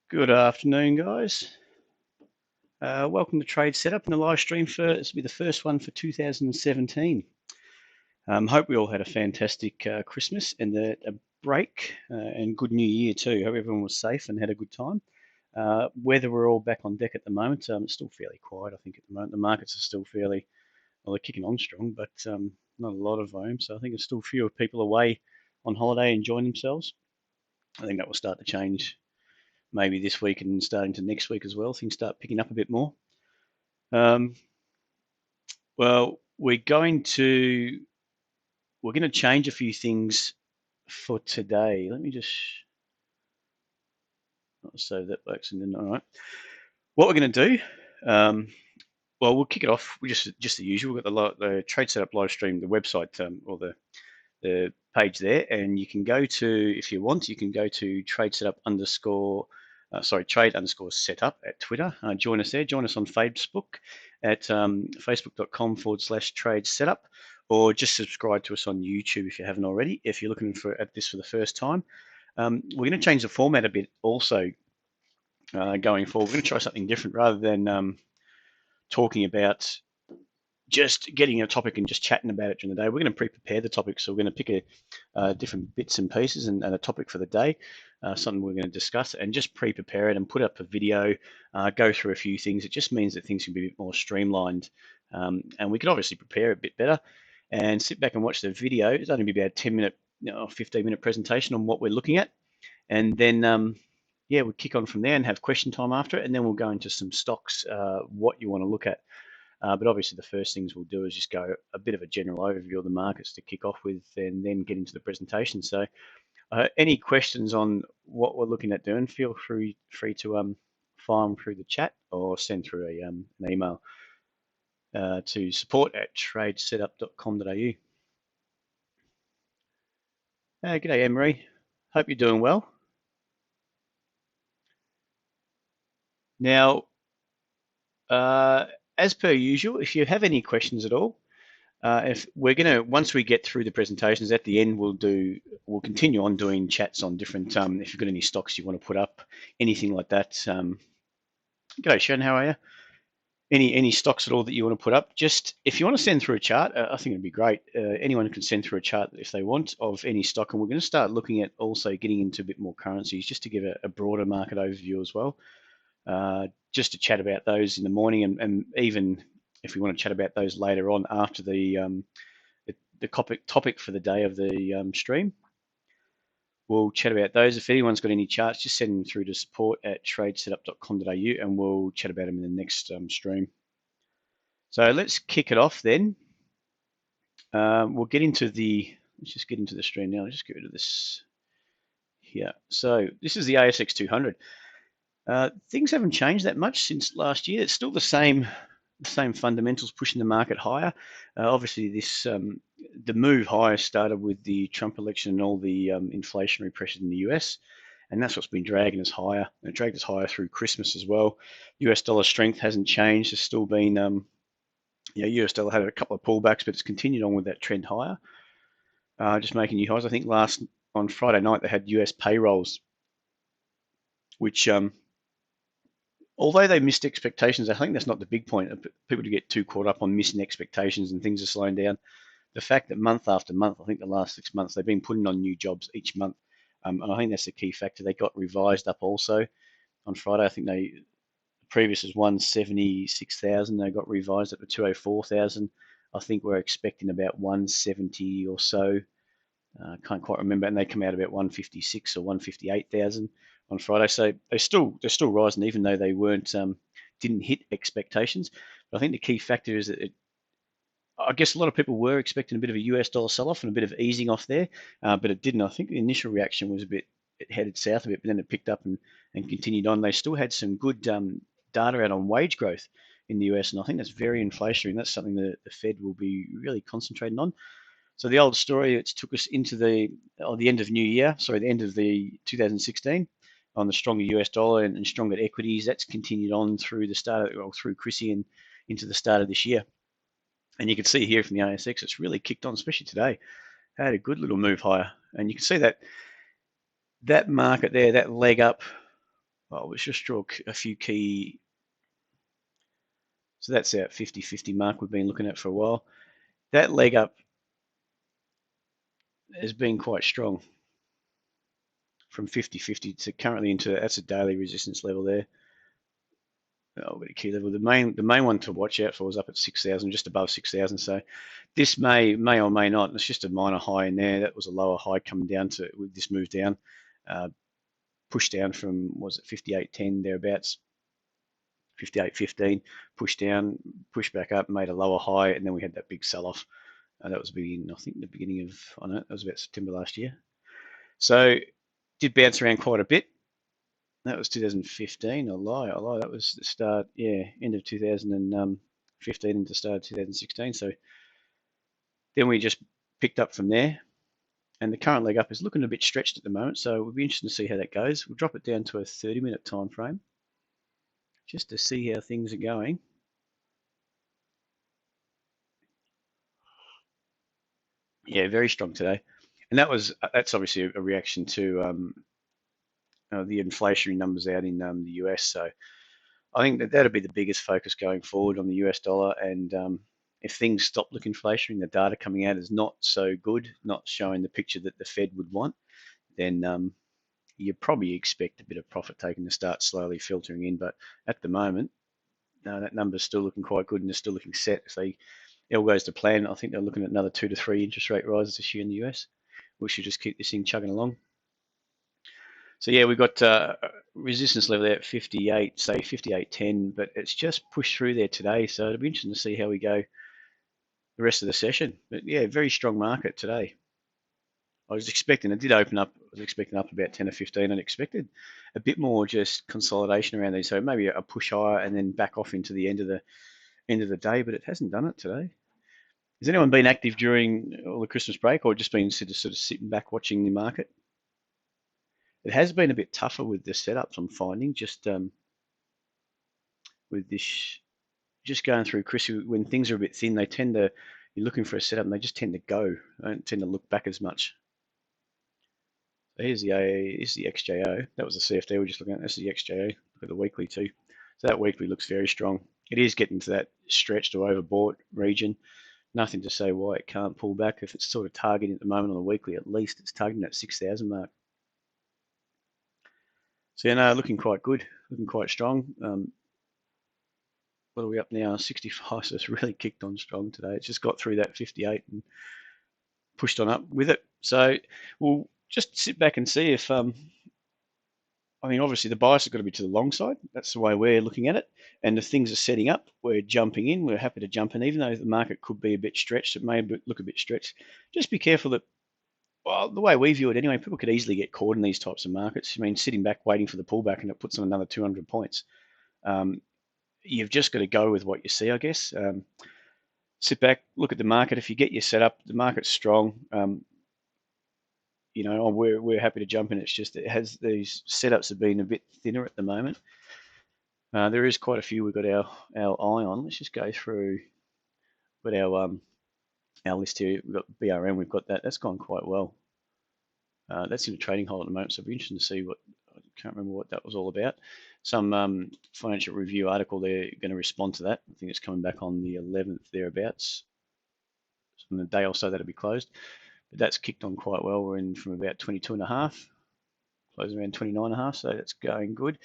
Good afternoon, guys. Welcome to Trade Setup and the live stream for this will be the first one for 2017. Hope we all had a fantastic Christmas and a break and good New Year too. Hope everyone was safe and had a good time. Whether we're all back on deck at the moment, it's still fairly quiet. I think at the moment the markets are still fairly well, they're kicking on strong, but not a lot of volume. So I think there's still fewer people away on holiday enjoying themselves. I think that will start to change maybe this week and starting to next week as well. Things start picking up a bit more. Um, well, we're going to change a few things for today. Let me just so that works. And then all right, what we're going to do. Well, we'll kick it off. We just the usual. We've got the Trade Setup live stream, the website or the page there, and you can go to if you want. You can go to Trade Setup Trade underscore setup at Twitter. Join us there. Join us on Facebook at facebook.com/trade setup, or just subscribe to us on YouTube if you haven't already. If you're looking at this for the first time, we're going to change the format a bit also going forward. We're going to try something different rather than talking about just getting a topic and just chatting about it during the day. We're going to pre-prepare the topic, so we're going to pick different bits and pieces and a topic for the day, something we're going to discuss, and just pre-prepare it and put up a video, go through a few things. It just means that things can be a bit more streamlined, and we can obviously prepare a bit better and sit back and watch the video. It's only be about a 10-minute, 15-minute presentation on what we're looking at, and then yeah, we'll kick on from there and have question time after it, and then we'll go into some stocks, what you want to look at. But obviously, the first things we'll do is just go a bit of a general overview of the markets to kick off with, and then get into the presentation. So, any questions on what we're looking at doing, feel free to fire them through the chat or send through an email to support@tradesetup.com.au. G'day, Emery. Hope you're doing well. Now, as per usual, if you have any questions at all, if we're gonna once we get through the presentations at the end, we'll continue on doing chats on different. If you've got any stocks you want to put up, anything like that. G'day, Sharon. How are you? Any stocks at all that you want to put up? Just if you want to send through a chart, I think it'd be great. Anyone can send through a chart if they want of any stock, and we're going to start looking at also getting into a bit more currencies, just to give a broader market overview as well. Just to chat about those in the morning, and even if we want to chat about those later on after the topic for the day of the stream, we'll chat about those. If anyone's got any charts, just send them through to support@tradesetup.com.au, and we'll chat about them in the next stream. So let's kick it off then. We'll get into let's just get into the stream now. Let's just get rid of this here. So this is the ASX 200. Things haven't changed that much since last year. It's still the same fundamentals pushing the market higher. Obviously, the move higher started with the Trump election and all the inflationary pressures in the US, and that's what's been dragging us higher. And it dragged us higher through Christmas as well. US dollar strength hasn't changed. There's still been, US dollar had a couple of pullbacks, but it's continued on with that trend higher, just making new highs. I think on Friday night they had US payrolls, which although they missed expectations, I think that's not the big point. People to get too caught up on missing expectations and things are slowing down. The fact that month after month, I think the last 6 months, they've been putting on new jobs each month. And I think that's the key factor. They got revised up also on Friday. I think the previous was 176,000. They got revised up to 204,000. I think we're expecting about 170 or so. Can't quite remember. And they come out about 156 or 158,000 on Friday. So they're still rising, even though they didn't hit expectations. But I think the key factor is that I guess a lot of people were expecting a bit of a US dollar sell-off and a bit of easing off there, but it didn't. I think the initial reaction was it headed south a bit, but then it picked up and continued on. They still had some good data out on wage growth in the US, and I think that's very inflationary, and that's something that the Fed will be really concentrating on. So the old story, it's took us into the end of the end of the 2016 on the stronger US dollar and stronger equities. That's continued on through through Chrissy and into the start of this year. And you can see here from the ASX, it's really kicked on, especially today. Had a good little move higher. And you can see that market there, that leg up well, let's just draw a few key. So that's our 50-50 mark we've been looking at for a while. That leg up has been quite strong from 50-50 to currently into, that's a daily resistance level there. Oh, but a key level. The main one to watch out for was up at 6,000, just above 6,000. So this may or may not. It's just a minor high in there. That was a lower high coming down to with this move down, uh, pushed down from was it 58.10 thereabouts, 58.15, pushed down, pushed back up, made a lower high, and then we had that big sell-off. That was I think the beginning of, I don't know, that was about September last year. So did bounce around quite a bit. That was 2015. I lie. That was the start, yeah, end of 2015 into the start of 2016. So then we just picked up from there. And the current leg up is looking a bit stretched at the moment. So we'll be interested to see how that goes. We'll drop it down to a 30-minute time frame just to see how things are going. Yeah, very strong today. And that's obviously a reaction to the inflationary numbers out in the US. So I think that'll be the biggest focus going forward on the US dollar. And if things stop looking inflationary, the data coming out is not so good, not showing the picture that the Fed would want, then you probably expect a bit of profit taking to start slowly filtering in. But at the moment, that number's still looking quite good and they're still looking set. If it all goes to plan, I think they're looking at another 2 to 3 interest rate rises this year in the US. We should just keep this thing chugging along. So yeah, we've got resistance level there at 58, say 58.10, but it's just pushed through there today. So it'll be interesting to see how we go the rest of the session. But yeah, very strong market today. It did open up, I was expecting up about 10 or 15 and expected a bit more just consolidation around these. So maybe a push higher and then back off into the end of the day, but it hasn't done it today. Has anyone been active during all the Christmas break or just been sort of sitting back watching the market? It has been a bit tougher with the setups I'm finding, just with this, just going through Chris, when things are a bit thin, you're looking for a setup and they just tend to go. They don't tend to look back as much. So here's the XJO. That was the CFD we were just looking at. This is the XJO. Look at the weekly too. So that weekly looks very strong. It is getting to that stretched or overbought region. Nothing to say why it can't pull back. If it's sort of targeting at the moment on the weekly, at least it's targeting that 6,000 mark. So, looking quite good, looking quite strong. What are we up now? 65, so it's really kicked on strong today. It's just got through that 58 and pushed on up with it. So we'll just sit back and see if, obviously the bias has got to be to the long side. That's the way we're looking at it. And if things are setting up, we're jumping in. We're happy to jump in, even though the market could be a bit stretched. It may look a bit stretched. Just be careful that, well, the way we view it anyway, people could easily get caught in these types of markets. Sitting back waiting for the pullback and it puts on another 200 points. You've just got to go with what you see, I guess. Sit back, look at the market. If you get your setup, the market's strong. We're happy to jump in. It's just these setups have been a bit thinner at the moment. There is quite a few we've got our eye on. Let's just go through. We've got our list here. We've got BRM. We've got that. That's gone quite well. That's in a trading hold at the moment, so it'll be interesting to see what. I can't remember what that was all about. Some financial review article, they're going to respond to that. I think it's coming back on the 11th thereabouts. So in a day or so that'll be closed. But that's kicked on quite well. We're in from about 22.5, closing around 29.5, so that's going good.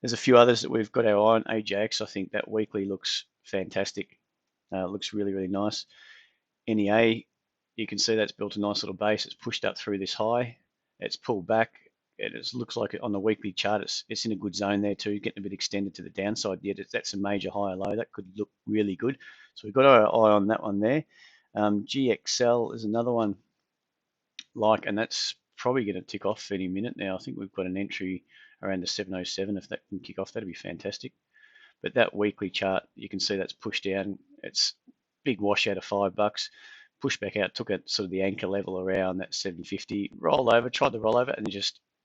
There's a few others that we've got our eye on. AJAX, I think that weekly looks fantastic. Looks really, really nice. NEA, you can see that's built a nice little base. It's pushed up through this high. It's pulled back. It looks like on the weekly chart, it's in a good zone there too, getting a bit extended to the downside yet. That's a major high or low. That could look really good. So we've got our eye on that one there. GXL is another one and that's probably going to tick off any minute now. I think we've got an entry around the 707. If that can kick off, that'd be fantastic. But that weekly chart, you can see that's pushed down. It's big wash out of $5. Pushed back out, took it sort of the anchor level around that 750, rolled over, tried to roll over, and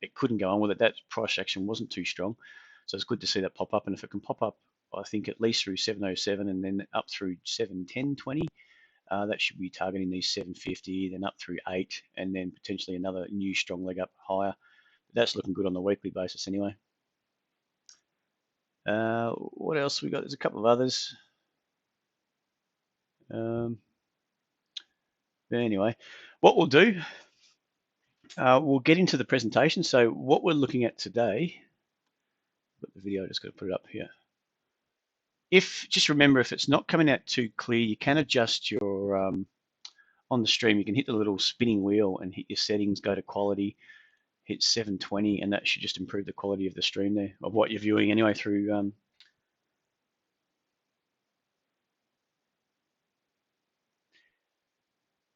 it couldn't go on with it. That price action wasn't too strong. So it's good to see that pop up. And if it can pop up, I think at least through 707 and then up through 710.20, that should be targeting these 750, then up through 8, and then potentially another new strong leg up higher. But that's looking good on the weekly basis anyway. What else we got? There's a couple of others. But anyway, what we'll do, we'll get into the presentation. So what we're looking at today, got the video, just got to put it up here. If just remember, if it's not coming out too clear, you can adjust your on the stream. You can hit the little spinning wheel and hit your settings, go to quality, hit 720, and that should just improve the quality of the stream there, of what you're viewing anyway through.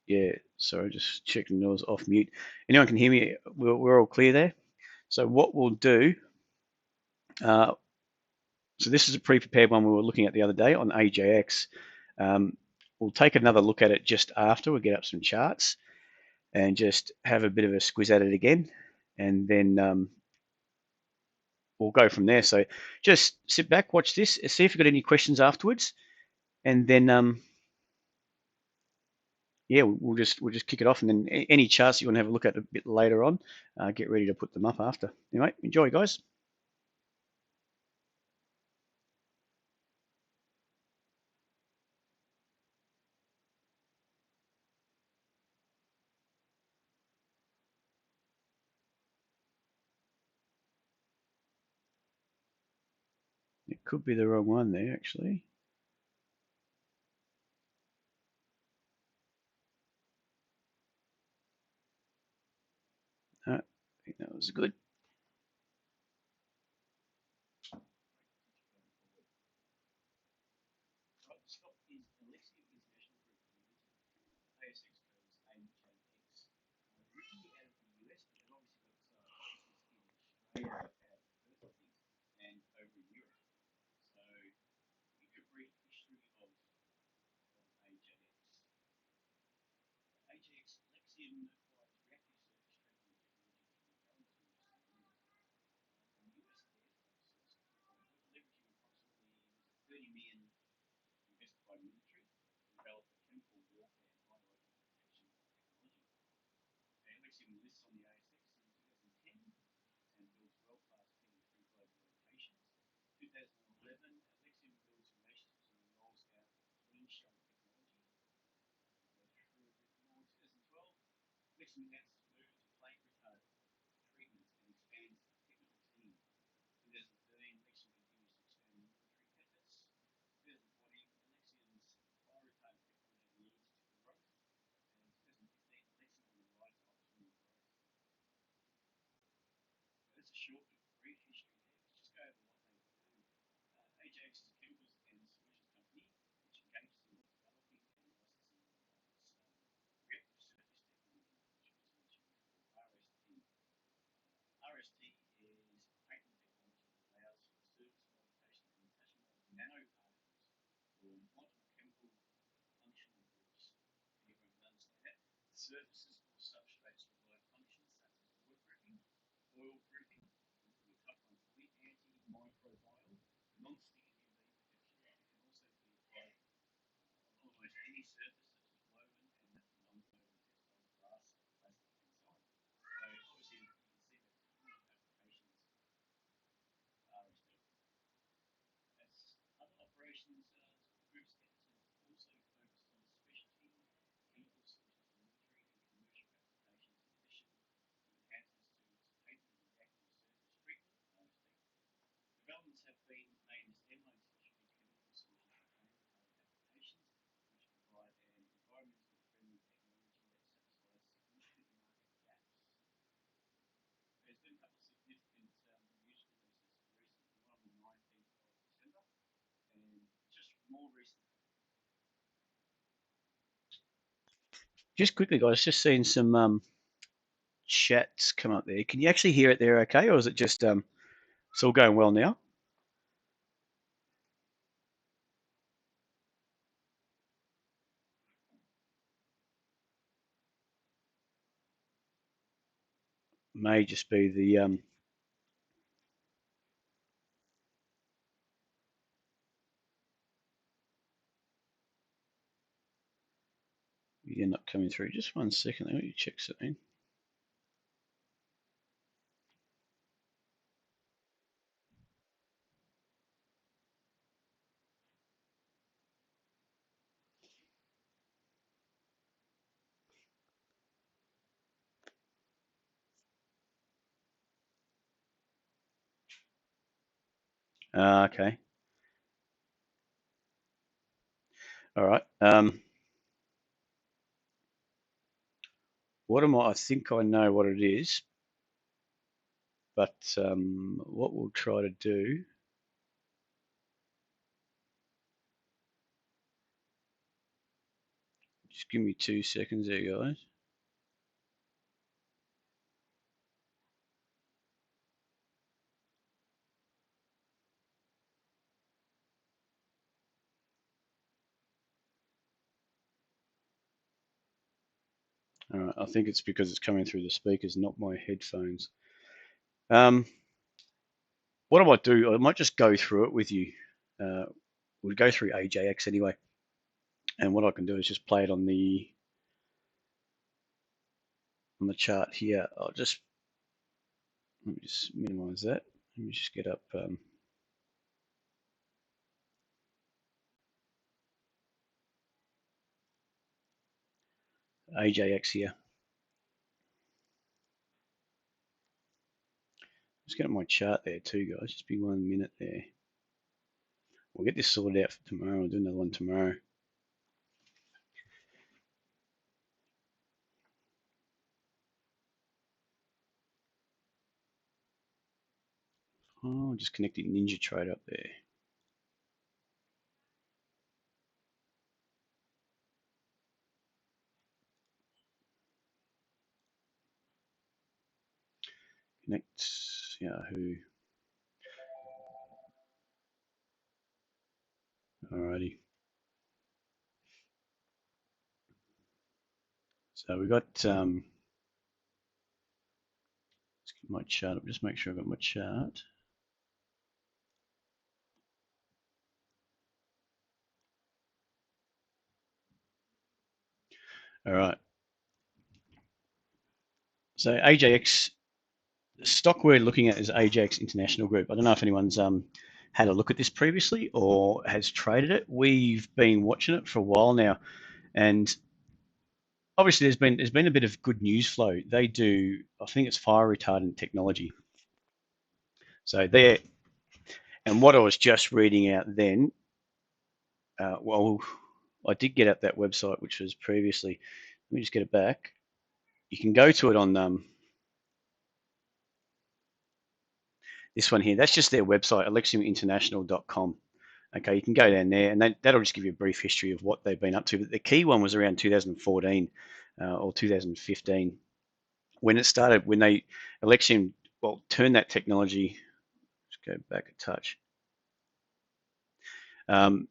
Yeah, sorry, just checking it was off mute. Anyone can hear me? We're all clear there. So what we'll do, uh, so this is a pre-prepared one we were looking at the other day on AJX. We'll take another look at it just after we get up some charts and just have a bit of a squiz at it again, and then we'll go from there. So just sit back, watch this, see if you've got any questions afterwards, and then yeah, we'll just kick it off, and then any charts you want to have a look at a bit later on, get ready to put them up after. Anyway, enjoy, guys. It could be the wrong one there, actually. I think that was good. Just quickly, guys, just seeing some chats come up there. Can you actually hear it there okay, or is it just it's all going well now? May just be the you're not coming through. Just 1 second, let me check something. Okay. All right. What am I? I think I know what it is, but what we'll try to do. Just give me 2 seconds there, guys. All right. I think it's because it's coming through the speakers, not my headphones. Um, what I might do, I might just go through it with you. Uh, we'll go through AJX anyway, and what I can do is just play it on the chart here. Let me just minimize that. Let me just get up AJX here. Just get up my chart there too, guys. Just be 1 minute there. We'll get this sorted out for tomorrow. I'll do another one tomorrow. Oh, just connecting NinjaTrade up there. Connect Yahoo. Alrighty. So we got let's get my chart up. Just make sure I got my chart. All right. So AJX stock we're looking at is AJX International Group. I don't know if anyone's had a look at this previously or has traded it. We've been watching it for a while now, and obviously there's been a bit of good news flow. They do, I think it's fire retardant technology. So there, and what I was just reading out then, well, I did get at that website which was previously. Let me just get it back. You can go to it on this one here. That's just their website, alexiuminternational.com. Okay, you can go down there, and that'll just give you a brief history of what they've been up to. But the key one was around 2014 or 2015 when it started. When they Alexium turned that technology. Let's go back a touch. Um,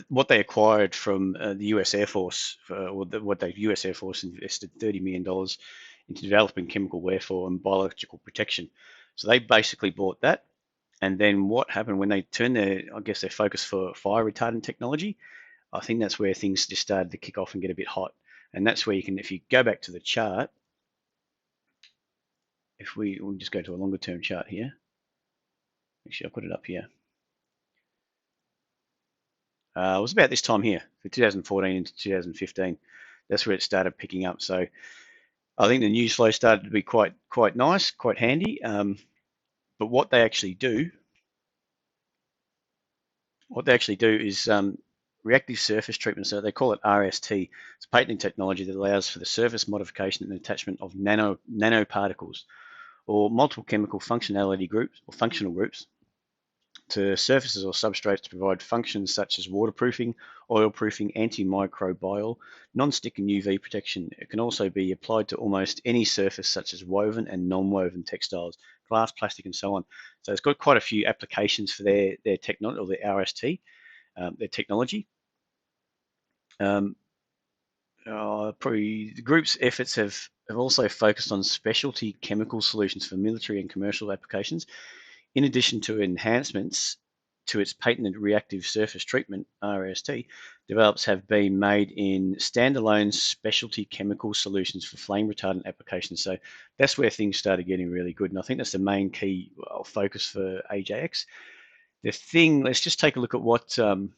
what they acquired from the U.S. Air Force, what the U.S. Air Force invested $30 million into developing chemical warfare and biological protection. So they basically bought that. And then what happened when they turned their focus for fire retardant technology? I think that's where things just started to kick off and get a bit hot. And that's where you can, if you go back to the chart, if we'll just go to a longer term chart here. Actually, I'll put it up here. It was about this time here, for 2014 into 2015. That's where it started picking up. So I think the news flow started to be quite nice, quite handy. But what they actually do is reactive surface treatment. So they call it RST. It's patented technology that allows for the surface modification and attachment of nanoparticles or multiple chemical functionality groups or functional groups to surfaces or substrates to provide functions such as waterproofing, oil-proofing, antimicrobial, non-stick and UV protection. It can also be applied to almost any surface such as woven and non-woven textiles, glass, plastic, and so on. So it's got quite a few applications for their technology or their RST, their technology. Probably the group's efforts have also focused on specialty chemical solutions for military and commercial applications. In addition to enhancements to its patented reactive surface treatment, RST, develops have been made in standalone specialty chemical solutions for flame retardant applications. So that's where things started getting really good. And I think that's the main key focus for AJX. Let's just take a look at what the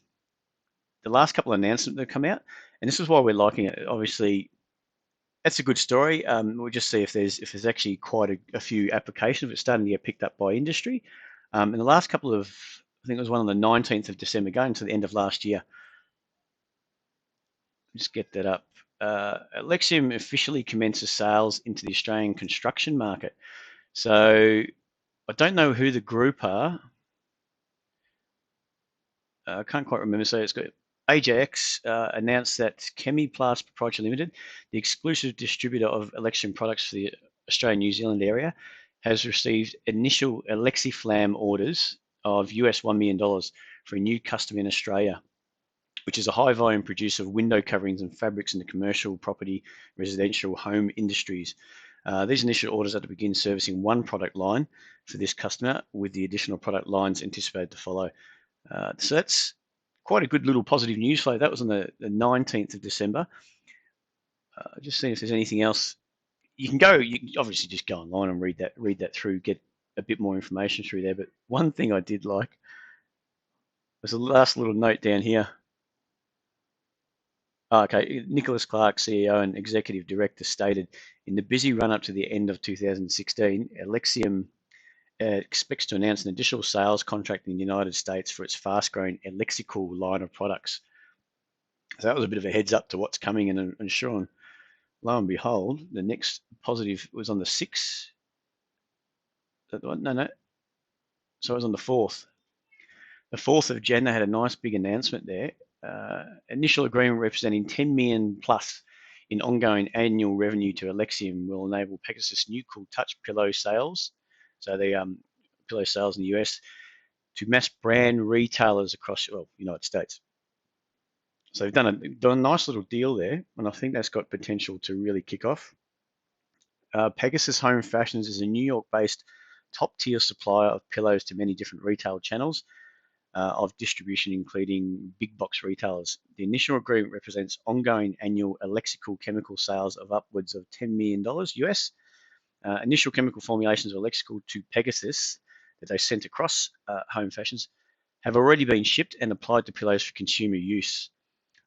last couple of announcements that have come out. And this is why we're liking it. Obviously, that's a good story. We'll just see if there's actually quite a few applications. It's starting to get picked up by industry. In the last couple of, I think it was one on the 19th of December, going to the end of last year. Just get that up. Alexium officially commences sales into the Australian construction market. So I don't know who the group are. I can't quite remember. So it's got AJX announced that Chemiplast Proprietary Limited, the exclusive distributor of Alexium products for the Australia New Zealand area, has received initial Alexiflam orders of US $1 million for a new customer in Australia, which is a high volume producer of window coverings and fabrics in the commercial, property, residential, home industries. These initial orders are to begin servicing one product line for this customer, with the additional product lines anticipated to follow. So that's quite a good little positive news flow. That was on the 19th of December. Just seeing if there's anything else. You can go, you can obviously just go online and read that through, get a bit more information through there. But one thing I did like was the last little note down here. Okay, Nicholas Clark, CEO and Executive Director, stated, in the busy run-up to the end of 2016, Alexium expects to announce an additional sales contract in the United States for its fast-growing Alexical line of products. So that was a bit of a heads up to what's coming, and sure, lo and behold, the next positive was on the 6th. No. So it was on the 4th. The 4th of Jan, they had a nice big announcement there. Initial agreement representing 10 million plus in ongoing annual revenue to Alexium will enable Pegasus new Cool Touch pillow sales. So the pillow sales in the US to mass brand retailers across the United States. So they've done a nice little deal there, and I think that's got potential to really kick off. Pegasus Home Fashions is a New York-based top-tier supplier of pillows to many different retail channels of distribution, including big box retailers. The initial agreement represents ongoing annual Alexical chemical sales of upwards of $10 million US. Initial chemical formulations of Alexical to Pegasus that they sent across Home Fashions have already been shipped and applied to pillows for consumer use.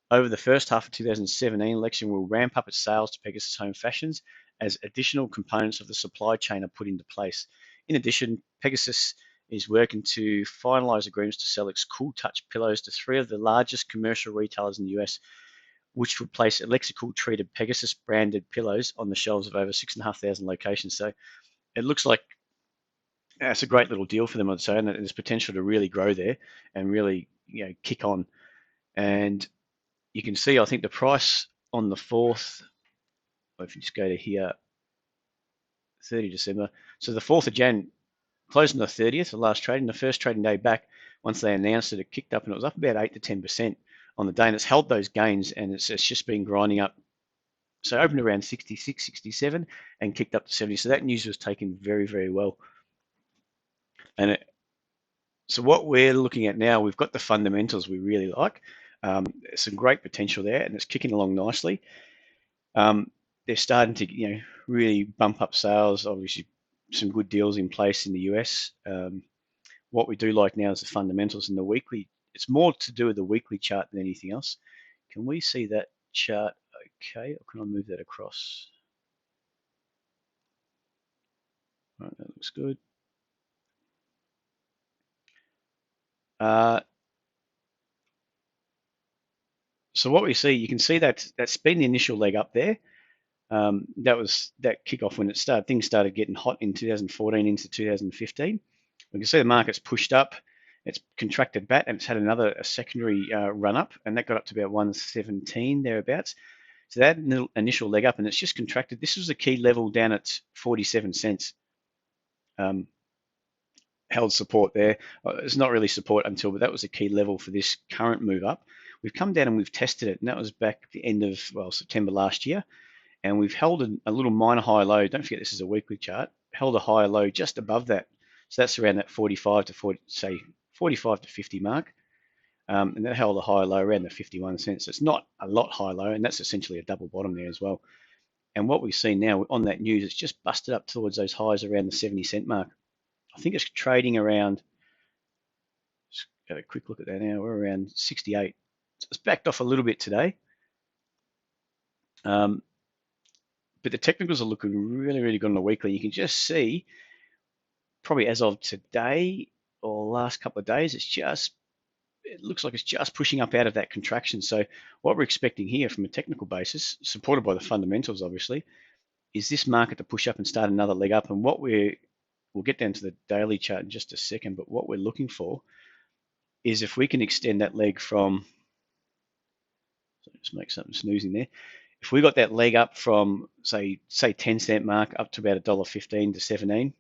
Over the first half of 2017, Alexium will ramp up its sales to Pegasus Home Fashions as additional components of the supply chain are put into place. In addition, Pegasus is working to finalize agreements to sell its Cool Touch pillows to 3 of the largest commercial retailers in the US, which would place Alexical treated Pegasus branded pillows on the shelves of over 6,500 locations. So it looks like it's a great little deal for them, I'd say, and there's potential to really grow there and really kick on. And you can see, I think the price on the 4th, if you just go to here, 30 December. So the 4th of Jan closed on the 30th, the last trading, the first trading day back. Once they announced it, it kicked up and it was up about 8 to 10% on the day, and it's held those gains, and it's just been grinding up. So opened around 66, 67 and kicked up to 70. So that news was taken very, very well. And so what we're looking at now, we've got the fundamentals we really like. Some great potential there, and it's kicking along nicely. They're starting to, really bump up sales. Obviously, some good deals in place in the US. What we do like now is the fundamentals and the weekly. It's more to do with the weekly chart than anything else. Can we see that chart? Okay, or can I move that across? All right, that looks good. So what we see, you can see that's been the initial leg up there. That was that kickoff when it started. Things started getting hot in 2014 into 2015. We can see the market's pushed up. It's contracted back, and it's had a secondary run up, and that got up to about 117 thereabouts. So that initial leg up, and it's just contracted. This was a key level down at 47 cents. Held support there. It's not really support until, but that was a key level for this current move up. We've come down and we've tested it, and that was back at the end of September last year. And we've held a little minor high low. Don't forget this is a weekly chart. Held a higher low just above that. So that's around that 45 to 50 mark. And that held a higher low around the 51 cents. So it's not a lot high low, and that's essentially a double bottom there as well. And what we've seen now on that news, it's just busted up towards those highs around the 70 cent mark. I think it's trading around, just got a quick look at that now, we're around 68. So it's backed off a little bit today. But the technicals are looking really, really good on the weekly. You can just see, probably as of today, or last couple of days, it looks like it's just pushing up out of that contraction. So what we're expecting here from a technical basis, supported by the fundamentals, obviously, is this market to push up and start another leg up. And we'll get down to the daily chart in just a second, but what we're looking for is if we can extend that leg from, so just make something snoozing there. If we got that leg up from say 10-cent mark up to about $1.15 to 17,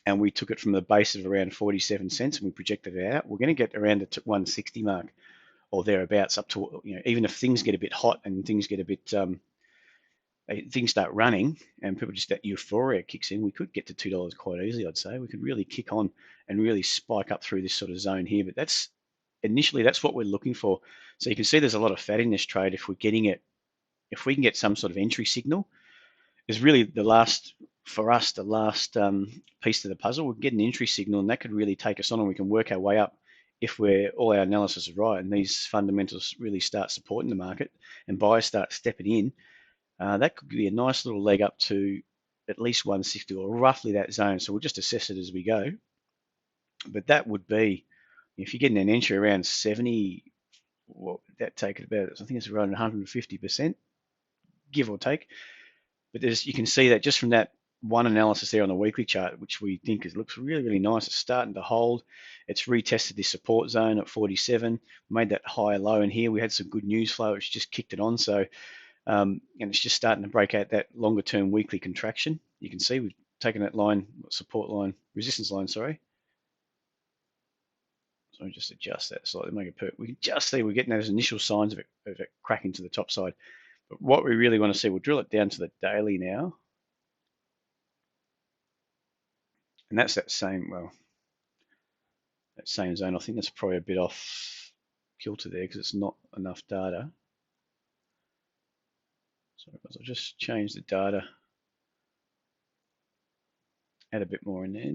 and we took it from the base of around 47 cents and we projected it out, we're going to get around the 160 mark or thereabouts up to, even if things get a bit hot and things get a bit, things start running and people just, that euphoria kicks in, we could get to $2 quite easily, I'd say. We could really kick on and really spike up through this sort of zone here. But that's what we're looking for. So you can see there's a lot of fat in this trade. If we're getting it, if we can get some sort of entry signal, is really the last piece to the puzzle. We'll get an entry signal, and that could really take us on, and we can work our way up if all our analysis is right, and these fundamentals really start supporting the market, and buyers start stepping in. That could be a nice little leg up to at least 160 or roughly that zone. So we'll just assess it as we go. But that would be, if you're getting an entry around 70, what would that take it about? I think it's around 150%, give or take. But you can see that just from that one analysis there on the weekly chart, which we think looks really, really nice. It's starting to hold. It's retested this support zone at 47, made that higher low in here. We had some good news flow, which just kicked it on. So, and it's just starting to break out that longer term weekly contraction. You can see we've taken that line, support line, resistance line, sorry. So just adjust that slightly, make it perfect. We can just see we're getting those initial signs of it cracking to the top side. But what we really want to see, we'll drill it down to the daily now. And that's that same zone. I think that's probably a bit off kilter there because it's not enough data. Sorry, I'll just change the data, add a bit more in there.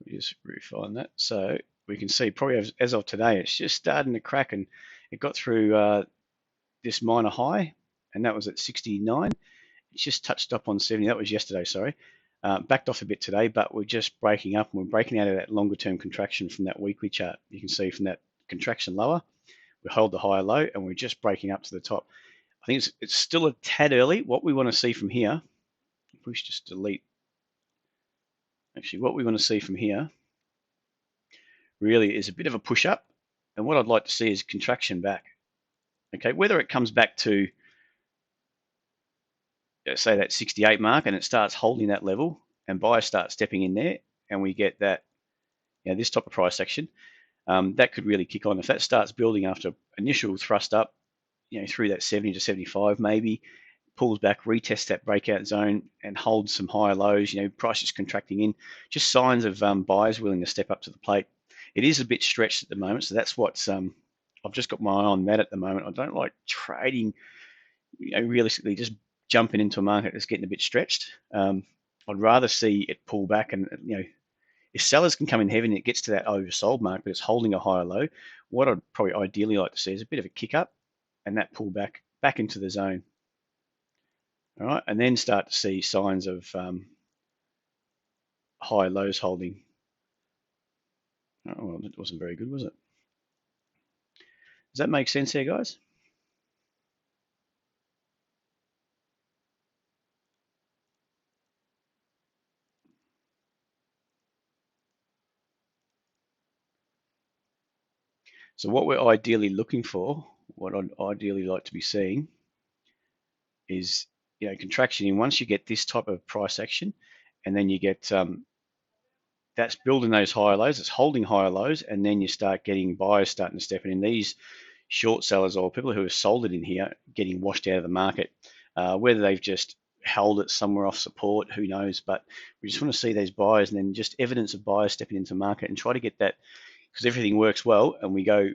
We just refine that. So we can see probably as of today, it's just starting to crack, and it got through this minor high, and that was at 69. It's just touched up on 70. That was yesterday, sorry. Backed off a bit today, but we're just breaking up, and we're breaking out of that longer term contraction from that weekly chart. You can see from that contraction lower, we hold the higher low, and we're just breaking up to the top. I think it's still a tad early. What we want to see from here, if we just delete, actually what we want to see from here really is a bit of a push up, and what I'd like to see is contraction back. Okay, whether it comes back to say that 68 mark and it starts holding that level and buyers start stepping in there and we get that, this type of price action, that could really kick on. If that starts building after initial thrust up, through that 70 to 75 maybe, pulls back, retests that breakout zone and holds some higher lows, prices contracting in, just signs of buyers willing to step up to the plate. It is a bit stretched at the moment, so that's what's, I've just got my eye on that at the moment. I don't like trading, realistically just jumping into a market that's getting a bit stretched. I'd rather see it pull back, and if sellers can come in heavy and it gets to that oversold mark, but it's holding a higher low, what I'd probably ideally like to see is a bit of a kick up and that pull back into the zone. All right, and then start to see signs of high lows holding. Oh, well, that wasn't very good, was it? Does that make sense here, guys? So what we're ideally looking for, what I'd ideally like to be seeing is, contraction in. Once you get this type of price action, and then you get that's building those higher lows, it's holding higher lows, and then you start getting buyers starting to step in. These short sellers or people who have sold it in here getting washed out of the market, whether they've just held it somewhere off support, who knows? But we just want to see these buyers, and then just evidence of buyers stepping into market and try to get that, because everything works well and we go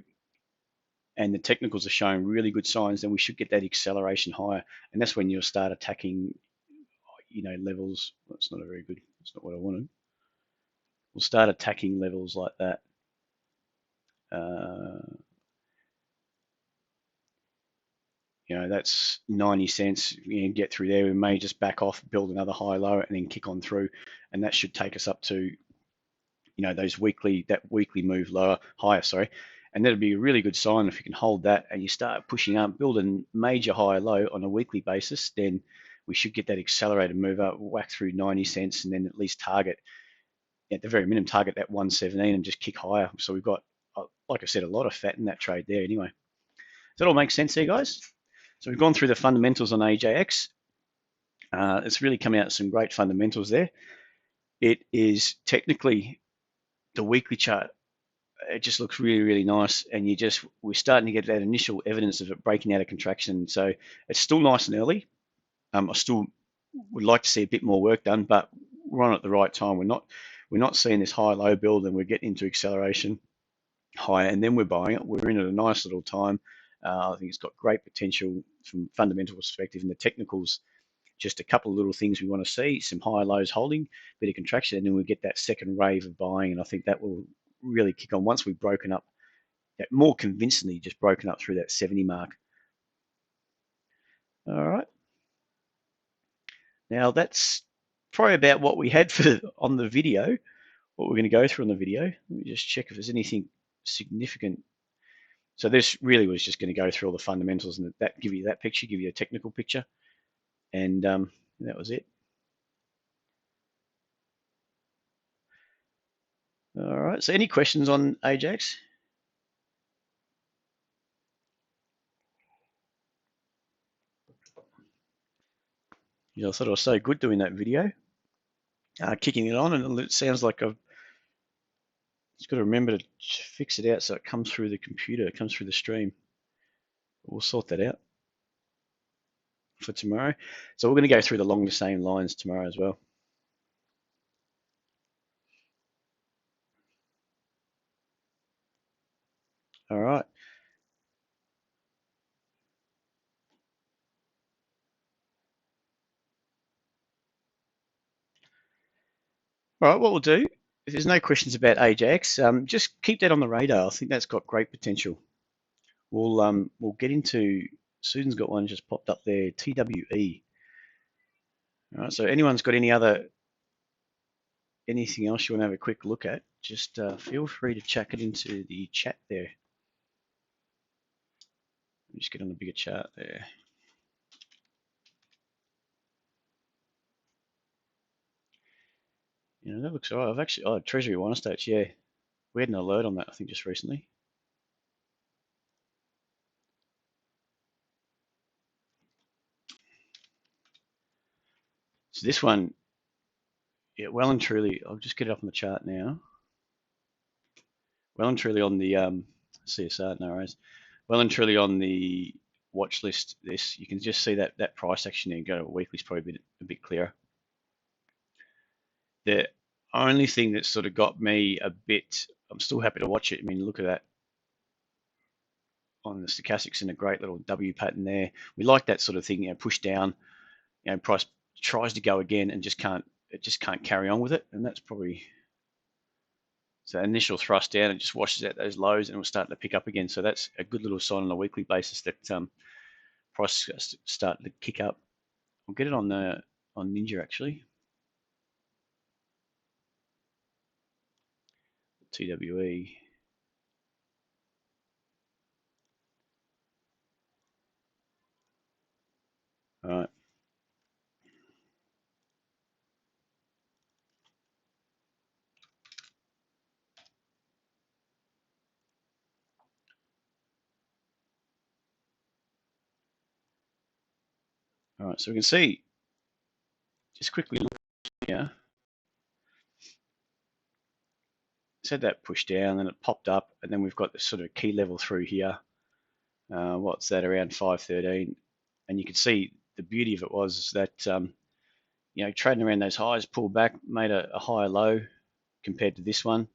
and the technicals are showing really good signs, then we should get that acceleration higher, and that's when you'll start attacking, levels. That's not a very good, that's not what I wanted. We'll start attacking levels like that. that's 90 cents. Get through there. We may just back off, build another high low, and then kick on through, and that should take us up to that weekly move lower higher, sorry. And that'd be a really good sign if you can hold that and you start pushing up, build a major high low on a weekly basis. Then we should get that accelerated move up, whack through 90 cents, and then at least target, at the very minimum, target that 117 and just kick higher. So we've got, like I said, a lot of fat in that trade there anyway. Does that all make sense there, guys? So we've gone through the fundamentals on AJX. It's really come out with some great fundamentals there. It is technically the weekly chart. It just looks really, really nice, and we're starting to get that initial evidence of it breaking out of contraction. So it's still nice and early. I still would like to see a bit more work done, but we're on at the right time. We're not seeing this high-low build, and we're getting into acceleration higher, and then we're buying it. We're in at a nice little time. I think it's got great potential from fundamental perspective, and the technicals. Just a couple of little things we want to see: some high lows holding, bit of contraction, and then we get that second wave of buying. And I think that will really kick on once we've broken up, more convincingly, just broken up through that 70 mark. All right. Now that's probably about what we had on the video, what we're going to go through on the video. Let me just check if there's anything significant. So this really was just going to go through all the fundamentals and that give you that picture, give you a technical picture, and that was it. All right. So any questions on Ajax? I thought it was so good doing that video, kicking it on, and it sounds like I've just got to remember to fix it out so it comes through the computer, it comes through the stream. We'll sort that out for tomorrow. So we're going to go through the longer same lines tomorrow as well. All right. All right, what we'll do, if there's no questions about Ajax, just keep that on the radar. I think that's got great potential. We'll get into, Susan's got one just popped up there, TWE. All right, so anyone's got anything else you want to have a quick look at, just feel free to chuck it into the chat there. Just get on the bigger chart there. That looks all right. I've actually, Treasury One States, yeah. We had an alert on that, I think, just recently. So this one, yeah, well and truly, I'll just get it up on the chart now. Well and truly on the CSR, no worries. Well and truly on the watch list, you can just see that price action there. Go to weekly is probably a bit clearer. The only thing that sort of got me a bit, I'm still happy to watch it. I mean, look at that on the stochastics in a great little W pattern there. We like that sort of thing, push down, price tries to go again and just can't carry on with it. And that's probably, so initial thrust down, it just washes out those lows and we're starting to pick up again. So that's a good little sign on a weekly basis that price starting to kick up. I'll get it on Ninja actually. TWE. All right. All right, so we can see, just quickly look here. It's had that push down, then it popped up, and then we've got this sort of key level through here. What's that, around 513? And you can see the beauty of it was that, trading around those highs, pulled back, made a higher low compared to this one.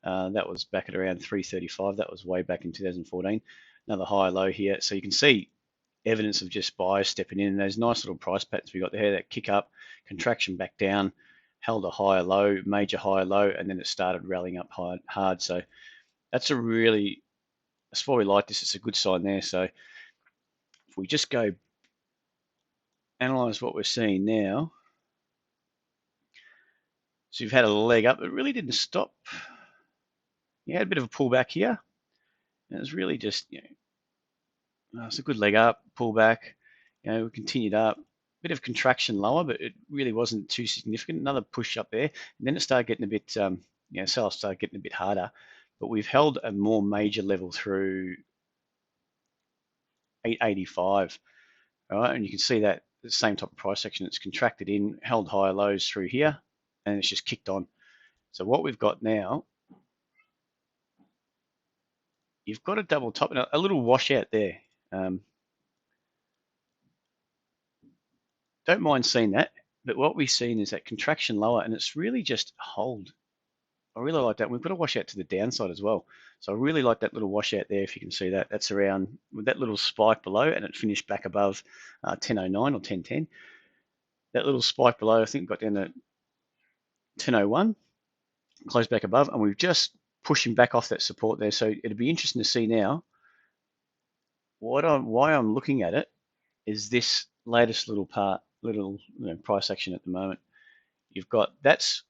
That was back at around 335. That was way back in 2014. Another higher low here. So you can see evidence of just buyers stepping in. Those nice little price patterns we got there, that kick up, contraction back down, held a higher low, major higher low, and then it started rallying up hard. So that's why we like this. It's a good sign there. So if we just go analyze what we're seeing now, so you've had a leg up, it really didn't stop. You had a bit of a pullback here, and it was really just, it's a good leg up, pullback. We continued up, bit of contraction lower, but it really wasn't too significant. Another push up there, and then it started getting a bit, sell-off started getting a bit harder. But we've held a more major level through 885, all right, and you can see that the same type of price action. It's contracted in, held higher lows through here, and it's just kicked on. So what we've got now, you've got a double top and a little washout there. Don't mind seeing that, but what we've seen is that contraction lower, and it's really just hold. I really like that. We've got a washout to the downside as well. So I really like that little washout there, if you can see that. That's around with that little spike below, and it finished back above 1009 or 1010. That little spike below, I think, got down to 1001, closed back above, and we've just pushing back off that support there. So it'd be interesting to see now why I'm looking at it is this latest little price action at the moment. You've got, that's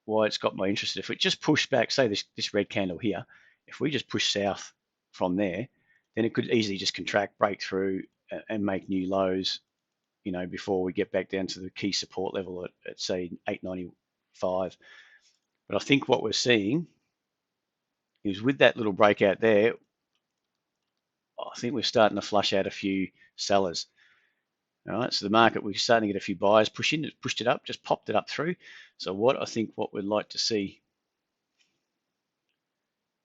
why it's got my interest. If we just push back, say this red candle here, if we just push south from there, then it could easily just contract, break through, and make new lows, before we get back down to the key support level at say 895. But I think what we're seeing is with that little breakout there, I think we're starting to flush out a few sellers. All right, so the market, we're starting to get a few buyers pushed it up, just popped it up through. So what we'd like to see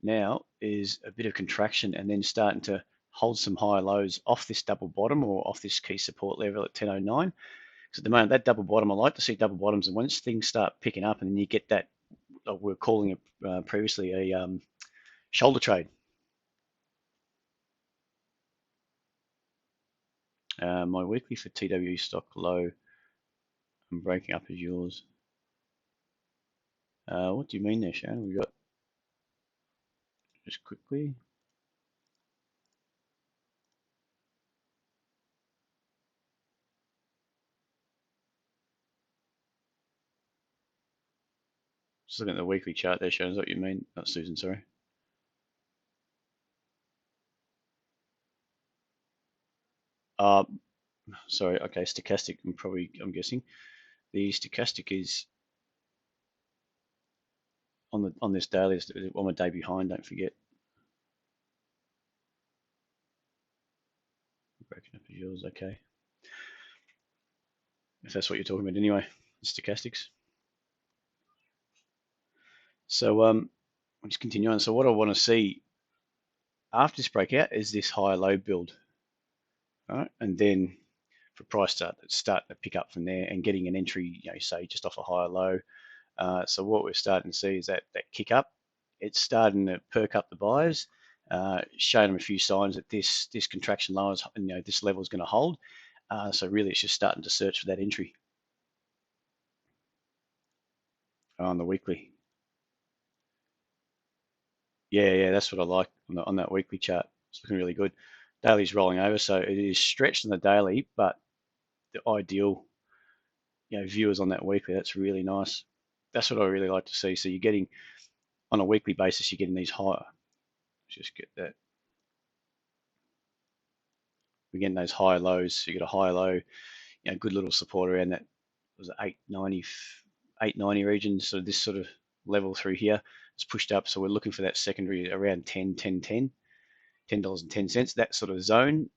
now is a bit of contraction and then starting to hold some higher lows off this double bottom or off this key support level at 1009. Because at the moment, that double bottom, I like to see double bottoms, and once things start picking up and then you get that, we're calling it previously a shoulder trade. My weekly for TW stock low, I'm breaking up as yours. What do you mean there, Sharon? We got, just quickly. Just looking at the weekly chart there, Sharon, is what you mean? Not Susan, sorry. Sorry, okay, stochastic, I'm guessing. The stochastic is on this daily, is on a day behind, don't forget. Breaking up as yours, okay. If that's what you're talking about anyway, stochastics. So I'll just continue on. So what I want to see after this breakout is this higher low build, all right? And then for price starting to pick up from there and getting an entry, say just off a higher low. So what we're starting to see is that kick up. It's starting to perk up the buyers, showing them a few signs that this contraction low is, this level is going to hold. So really, it's just starting to search for that entry on the weekly. Yeah, that's what I like on that weekly chart. It's looking really good. Daily's rolling over, so it is stretched on the daily, but the ideal, viewers on that weekly, that's really nice. That's what I really like to see. So you're getting, on a weekly basis, you're getting these higher. Just get that. We're getting those higher lows. So you get a higher low, good little support around that, was it 890 region. So this sort of level through here, it's pushed up. So we're looking for that secondary around 10.10, $10.10. That sort of zone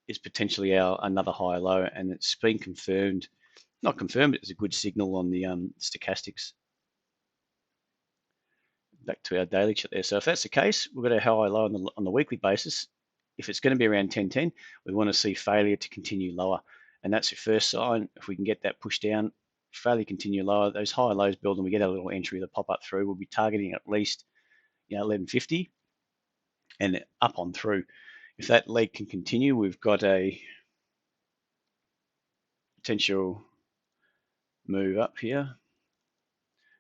is potentially another higher low, and it's been confirmed. Not confirmed, it's a good signal on the stochastics. Back to our daily chart there. So if that's the case, we've got a high low on the weekly basis. If it's going to be around 10.10, we want to see failure to continue lower, and that's your first sign. If we can get that pushed down, failure continue lower, those higher lows build, and we get a little entry that pop up through. We'll be targeting at least 1150 and up on through. If that leg can continue, we've got a potential move up here.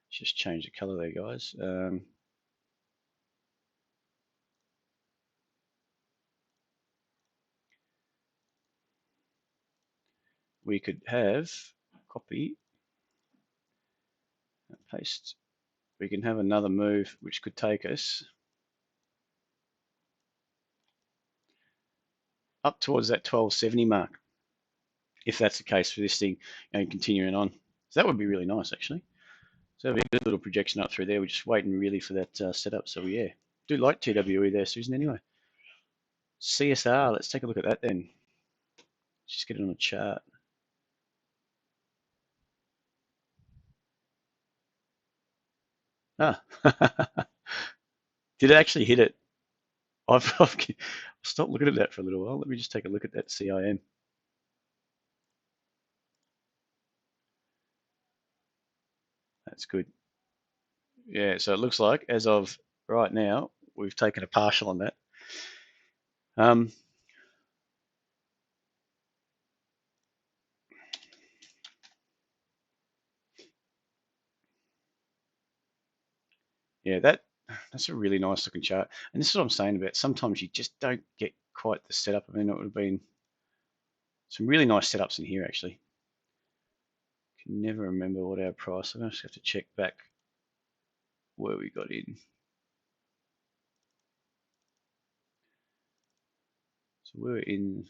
Just change the color there, guys. we could have, copy, paste, we can have another move which could take us up towards that 1270 mark, if that's the case for this thing and continuing on. So that would be really nice, actually. So that'd be a good little projection up through there. We're just waiting really for that setup. So yeah, do like TWE there, Susan, anyway. CSR, let's take a look at that then. Just get it on a chart. Ah, did it actually hit it? I've stopped looking at that for a little while. Let me just take a look at that CIM. That's good. Yeah, so it looks like as of right now, we've taken a partial on that. Yeah, that's a really nice looking chart. And this is what I'm saying about sometimes you just don't get quite the setup. I mean, it would have been some really nice setups in here actually. Can never remember what our price. I'm gonna just have to check back where we got in. So we were in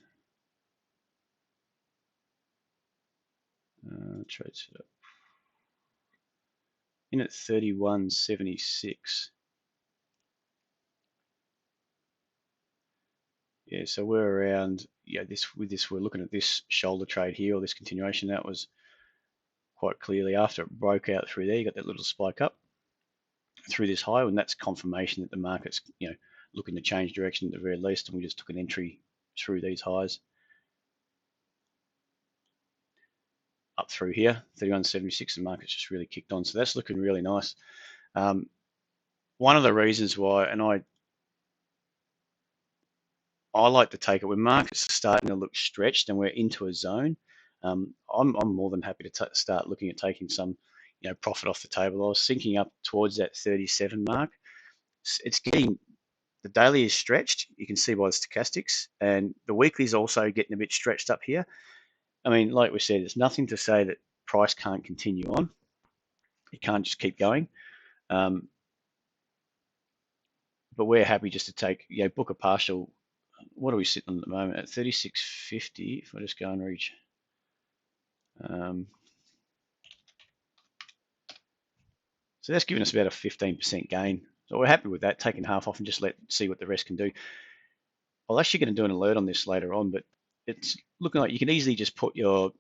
TradeSetup in at 31.76. Yeah, so we're around, yeah, this with this, we're looking at this shoulder trade here, or this continuation. That was quite clearly after it broke out through there. You got that little spike up through this high, and that's confirmation that the market's, looking to change direction at the very least. And we just took an entry through these highs up through here, 31.76. The market's just really kicked on, so that's looking really nice. One of the reasons why, and I like to take it when markets are starting to look stretched and we're into a zone. I'm more than happy to start looking at taking some, profit off the table. I was thinking up towards that 37 mark. It's getting, the daily is stretched. You can see by the stochastics, and the weekly is also getting a bit stretched up here. I mean, like we said, there's nothing to say that price can't continue on. It can't just keep going. But we're happy just to take, book a partial. What are we sitting on at the moment? At 36.50. If I just go and reach. So that's given us about a 15% gain. So we're happy with that, taking half off and just see what the rest can do. I'm actually going to do an alert on this later on, but it's looking like you can easily just put your,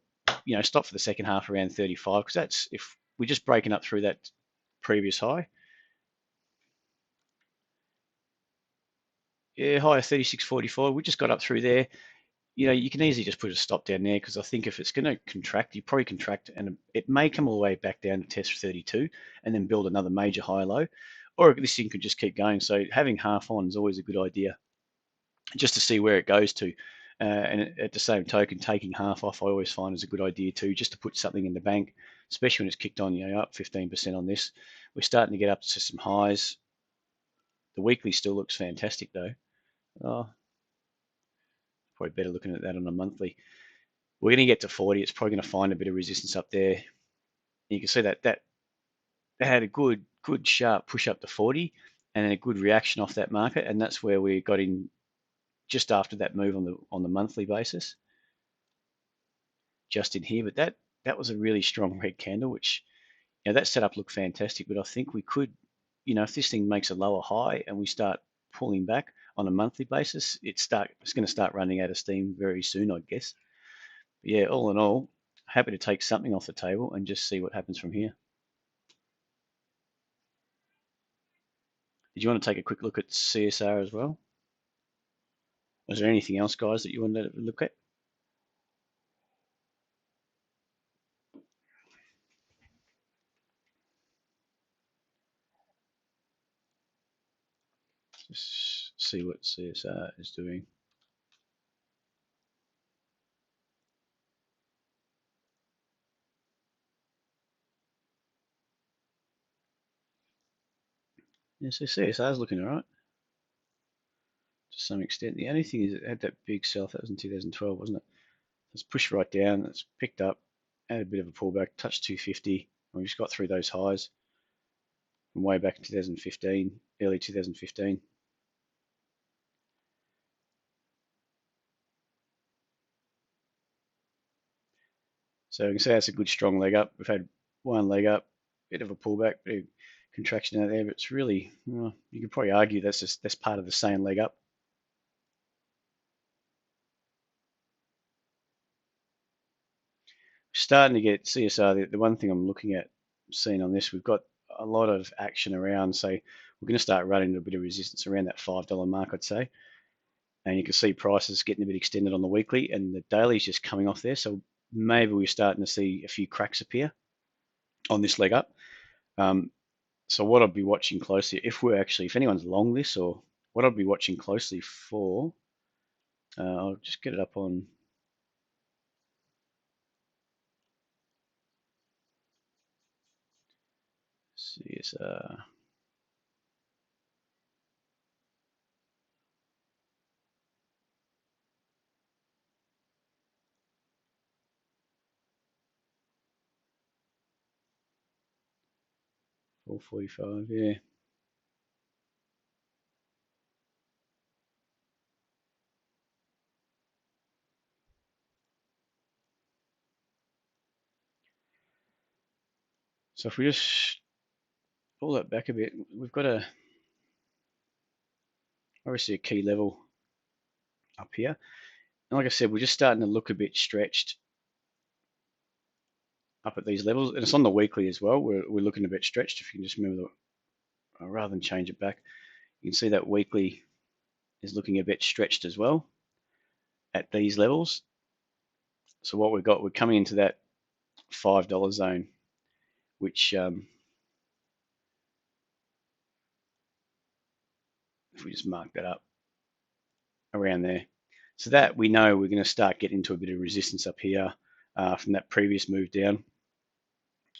stop for the second half around 35, because that's, if we're just breaking up through that previous high. Yeah, high of 36.44. We just got up through there. You can easily just put a stop down there, because I think if it's going to contract, you probably contract, and it may come all the way back down to test 32 and then build another major high low, or this thing could just keep going. So having half on is always a good idea, just to see where it goes to. And at the same token, taking half off I always find is a good idea too, just to put something in the bank, especially when it's kicked on, up 15% on this. We're starting to get up to some highs. The weekly still looks fantastic though. Oh, probably better looking at that on a monthly. We're going to get to 40. It's probably going to find a bit of resistance up there. You can see that had a good sharp push up to 40, and then a good reaction off that market, and that's where we got in just after that move on the monthly basis, just in here. But that was a really strong red candle, which, that setup looked fantastic. But I think we could, if this thing makes a lower high and we start pulling back on a monthly basis, it's going to start running out of steam very soon, I guess. But yeah, all in all, happy to take something off the table and just see what happens from here. Did you want to take a quick look at CSR as well? Was there anything else, guys, that you wanted to look at? Just see what CSR is doing. Yeah, so CSR is looking all right to some extent. The only thing is it had that big sell. That was in 2012, wasn't it? It's pushed right down. It's picked up, had a bit of a pullback, touched 250. And we just got through those highs from way back in 2015, early 2015. So you can see that's a good strong leg up. We've had one leg up, bit of a pullback, bit of contraction out there, but it's really, well, you could probably argue that's part of the same leg up. Starting to get CSR. The one thing I'm looking at, seeing on this, we've got a lot of action around. So we're going to start running a bit of resistance around that $5 mark, I'd say. And you can see prices getting a bit extended on the weekly, and the daily is just coming off there. So maybe we're starting to see a few cracks appear on this leg up. So what I'd be watching closely, if anyone's long this, or what I'd be watching closely for, I'll just get it up on CSR. $4.45, yeah. So if we just pull that back a bit, we've got obviously a key level up here. And like I said, we're just starting to look a bit stretched up at these levels. And it's on the weekly as well. We're looking a bit stretched. If you can just remember, rather than change it back, you can see that weekly is looking a bit stretched as well at these levels. So what we've got, we're coming into that $5 zone, which if we just mark that up around there. So that we know we're going to start getting into a bit of resistance up here from that previous move down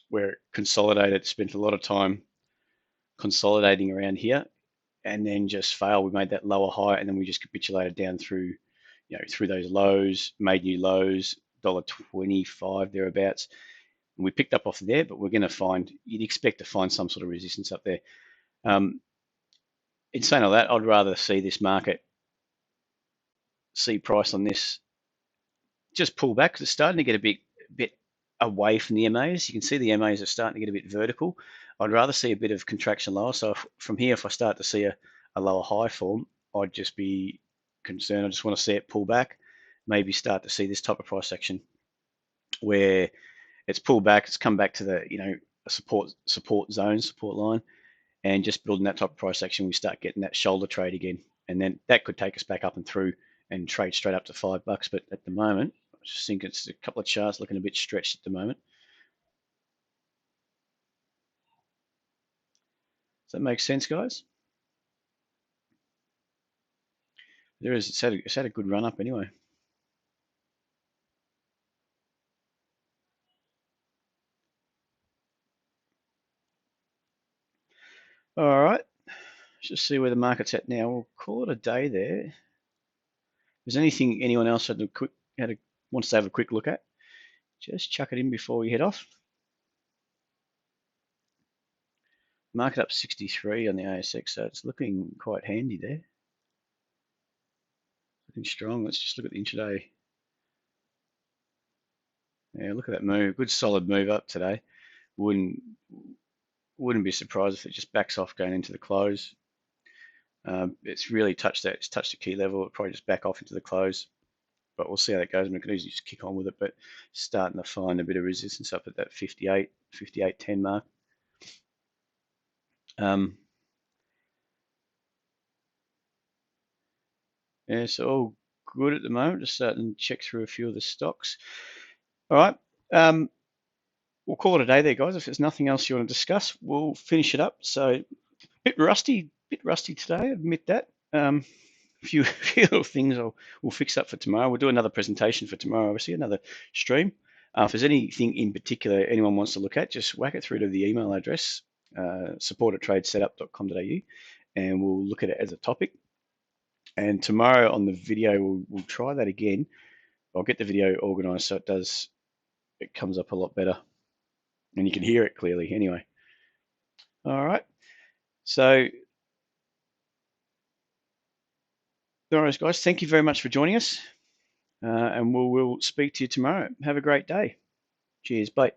where it consolidated, spent a lot of time consolidating around here and then just failed. We made that lower high and then we just capitulated down through, through those lows, made new lows, $1.25 thereabouts. And we picked up off there, but we're going to you'd expect to find some sort of resistance up there. In saying all that, I'd rather see this market, see price on this just pull back because it's starting to get a bit away from the MAs. You can see the MAs are starting to get a bit vertical. I'd rather see a bit of contraction lower. So from here, if I start to see a lower high form, I'd just be concerned. I just want to see it pull back, maybe start to see this type of price action where it's pulled back, it's come back to the a support zone, support line, and just building that type of price action, we start getting that shoulder trade again, and then that could take us back up and through and trade straight up to $5. But at the moment, I just think it's a couple of charts looking a bit stretched at the moment. Does that make sense, guys? It's had a good run up anyway. All right, let's just see where the market's at now. We'll call it a day there. If there's anything anyone else wants to have a quick look at, just chuck it in before we head off. Market up 63 on the ASX, so it's looking quite handy there. Looking strong. Let's just look at the intraday. Yeah, look at that move. Good solid move up today. Wouldn't be surprised if it just backs off going into the close. It's really touched that. It's touched a key level. It'll probably just back off into the close, but we'll see how that goes. We could easily just kick on with it, but starting to find a bit of resistance up at that 58.10 mark. Yeah, so all good at the moment. Just starting to check through a few of the stocks. All right. We'll call it a day there, guys. If there's nothing else you want to discuss, we'll finish it up. So bit rusty today, I admit that. A few little things we'll fix up for tomorrow. We'll do another presentation for tomorrow, obviously, another stream. If there's anything in particular anyone wants to look at, just whack it through to the email address, support@tradesetup.com.au, and we'll look at it as a topic. And tomorrow on the video, we'll try that again. I'll get the video organized so it comes up a lot better and you can hear it clearly anyway. All right. So, all right, guys, thank you very much for joining us. And we'll speak to you tomorrow. Have a great day. Cheers. Bye.